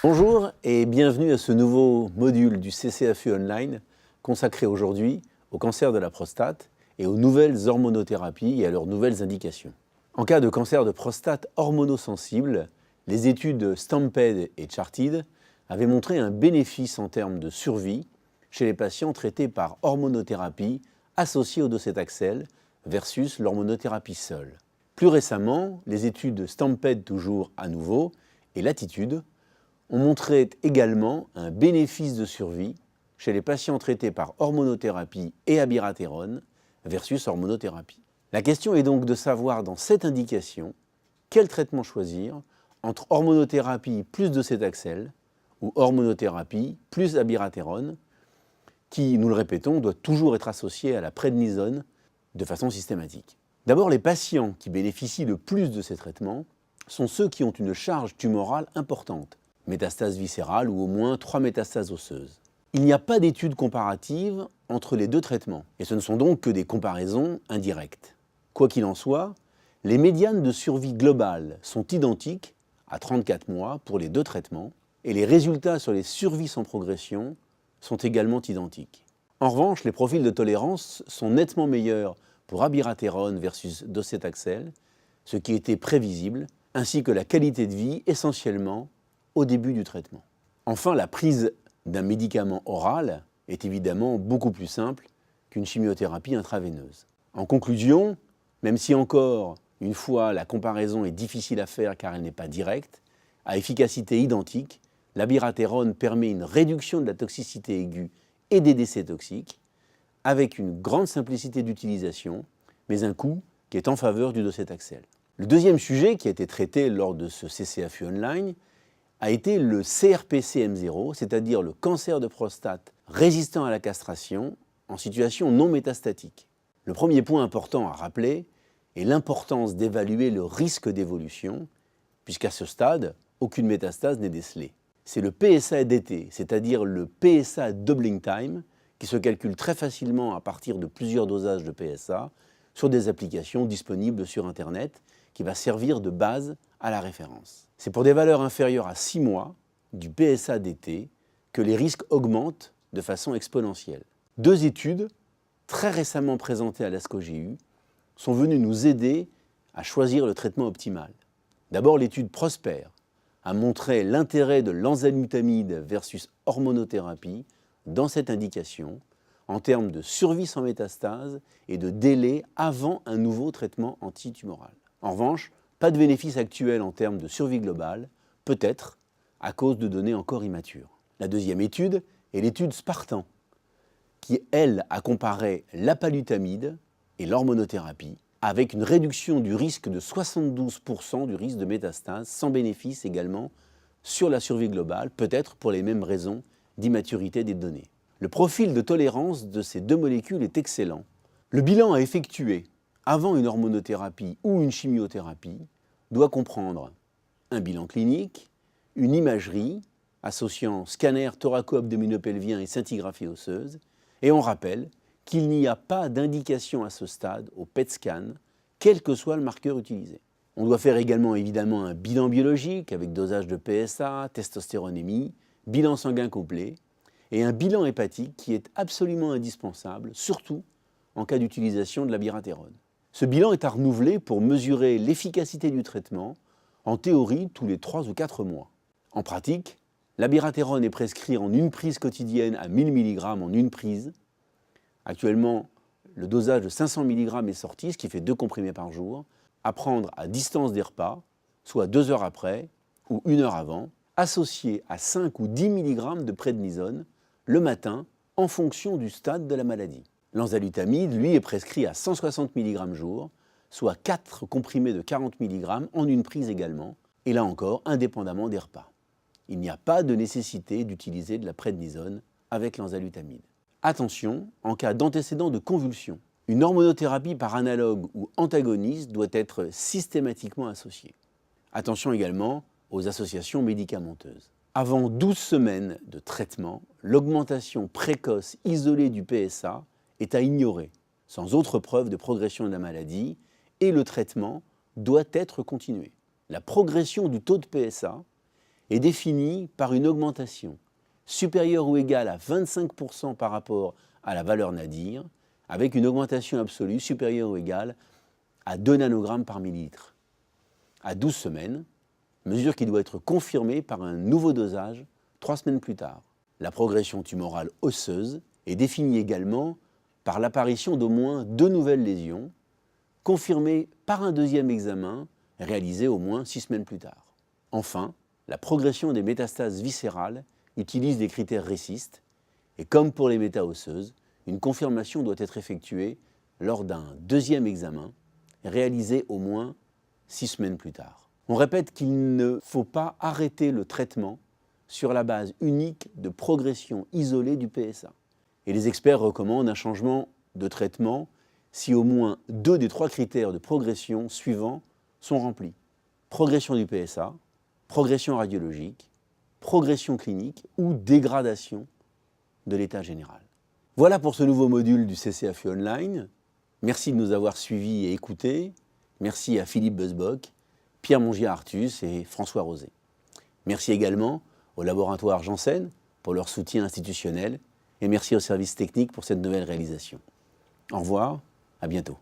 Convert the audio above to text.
Bonjour et bienvenue à ce nouveau module du CCAFU Online consacré aujourd'hui au cancer de la prostate et aux nouvelles hormonothérapies et à leurs nouvelles indications. En cas de cancer de prostate hormonosensible, les études STAMPED et CHARTID avaient montré un bénéfice en termes de survie chez les patients traités par hormonothérapie associée au docétaxel versus l'hormonothérapie seule. Plus récemment, les études STAMPED toujours à nouveau et LATITUDE ont montré également un bénéfice de survie chez les patients traités par hormonothérapie et abiraterone versus hormonothérapie. La question est donc de savoir dans cette indication quel traitement choisir entre hormonothérapie plus docétaxel ou hormonothérapie plus abiraterone qui, nous le répétons, doit toujours être associé à la prednisone de façon systématique. D'abord, les patients qui bénéficient le plus de ces traitements sont ceux qui ont une charge tumorale importante, métastases viscérales ou au moins 3 métastases osseuses. Il n'y a pas d'études comparatives entre les deux traitements, et ce ne sont donc que des comparaisons indirectes. Quoi qu'il en soit, les médianes de survie globale sont identiques à 34 mois pour les deux traitements, et les résultats sur les survies sans progression sont également identiques. En revanche, les profils de tolérance sont nettement meilleurs pour abiraterone versus docétaxel, ce qui était prévisible, ainsi que la qualité de vie essentiellement au début du traitement. Enfin, la prise d'un médicament oral est évidemment beaucoup plus simple qu'une chimiothérapie intraveineuse. En conclusion, même si encore une fois la comparaison est difficile à faire car elle n'est pas directe, à efficacité identique, l'abiraterone permet une réduction de la toxicité aiguë et des décès toxiques, avec une grande simplicité d'utilisation, mais un coût qui est en faveur du docétaxel. Le deuxième sujet qui a été traité lors de ce CCAFU Online a été le CRPC-M0, c'est-à-dire le cancer de prostate résistant à la castration en situation non métastatique. Le premier point important à rappeler est l'importance d'évaluer le risque d'évolution, puisqu'à ce stade, aucune métastase n'est décelée. C'est le PSA-DT, c'est-à-dire le PSA Doubling Time, qui se calcule très facilement à partir de plusieurs dosages de PSA sur des applications disponibles sur Internet, qui va servir de base à la référence. C'est pour des valeurs inférieures à 6 mois du PSA-DT que les risques augmentent de façon exponentielle. Deux études, très récemment présentées à l'ASCO-GU, sont venues nous aider à choisir le traitement optimal. D'abord, l'étude PROSPER a montré l'intérêt de l'enzalutamide versus hormonothérapie dans cette indication en termes de survie sans métastase et de délai avant un nouveau traitement antitumoral. En revanche, pas de bénéfice actuel en termes de survie globale, peut-être à cause de données encore immatures. La deuxième étude est l'étude Spartan, qui, elle, a comparé l'apalutamide et l'hormonothérapie avec une réduction du risque de 72% du risque de métastase, sans bénéfice également sur la survie globale, peut-être pour les mêmes raisons d'immaturité des données. Le profil de tolérance de ces deux molécules est excellent. Le bilan à effectuer avant une hormonothérapie ou une chimiothérapie doit comprendre un bilan clinique, une imagerie associant scanner thoraco-abdominopelvien et scintigraphie osseuse, et on rappelle qu'il n'y a pas d'indication à ce stade au PET scan, quel que soit le marqueur utilisé. On doit faire également évidemment un bilan biologique avec dosage de PSA, testostéronémie, bilan sanguin complet, et un bilan hépatique qui est absolument indispensable, surtout en cas d'utilisation de l'abiraterone. Ce bilan est à renouveler pour mesurer l'efficacité du traitement, en théorie tous les 3 ou 4 mois. En pratique, l'abiraterone est prescrit en une prise quotidienne à 1000 mg en une prise. Actuellement, le dosage de 500 mg est sorti, ce qui fait 2 comprimés par jour, à prendre à distance des repas, soit 2 heures après ou 1 heure avant, associé à 5 ou 10 mg de prednisone le matin en fonction du stade de la maladie. L'enzalutamide, lui, est prescrit à 160 mg jour, soit 4 comprimés de 40 mg en une prise également, et là encore, indépendamment des repas. Il n'y a pas de nécessité d'utiliser de la prednisone avec l'enzalutamide. Attention, en cas d'antécédent de convulsion, une hormonothérapie par analogue ou antagoniste doit être systématiquement associée. Attention également aux associations médicamenteuses. Avant 12 semaines de traitement, l'augmentation précoce isolée du PSA est à ignorer, sans autre preuve de progression de la maladie, et le traitement doit être continué. La progression du taux de PSA est définie par une augmentation supérieure ou égale à 25% par rapport à la valeur nadir, avec une augmentation absolue supérieure ou égale à 2 nanogrammes par millilitre, à 12 semaines, mesure qui doit être confirmée par un nouveau dosage 3 semaines plus tard. La progression tumorale osseuse est définie également par l'apparition d'au moins 2 nouvelles lésions, confirmées par un deuxième examen réalisé au moins 6 semaines plus tard. Enfin, la progression des métastases viscérales utilise des critères RECIST, et comme pour les métaosseuses, une confirmation doit être effectuée lors d'un deuxième examen réalisé au moins 6 semaines plus tard. On répète qu'il ne faut pas arrêter le traitement sur la base unique de progression isolée du PSA. Et les experts recommandent un changement de traitement si au moins 2 des 3 critères de progression suivants sont remplis. Progression du PSA, progression radiologique, progression clinique ou dégradation de l'état général. Voilà pour ce nouveau module du CCAFU Online. Merci de nous avoir suivis et écoutés. Merci à Philippe Busbock, Pierre Mongier-Artus et François Rosé. Merci également au laboratoire Janssen pour leur soutien institutionnel et merci au service technique pour cette nouvelle réalisation. Au revoir, à bientôt.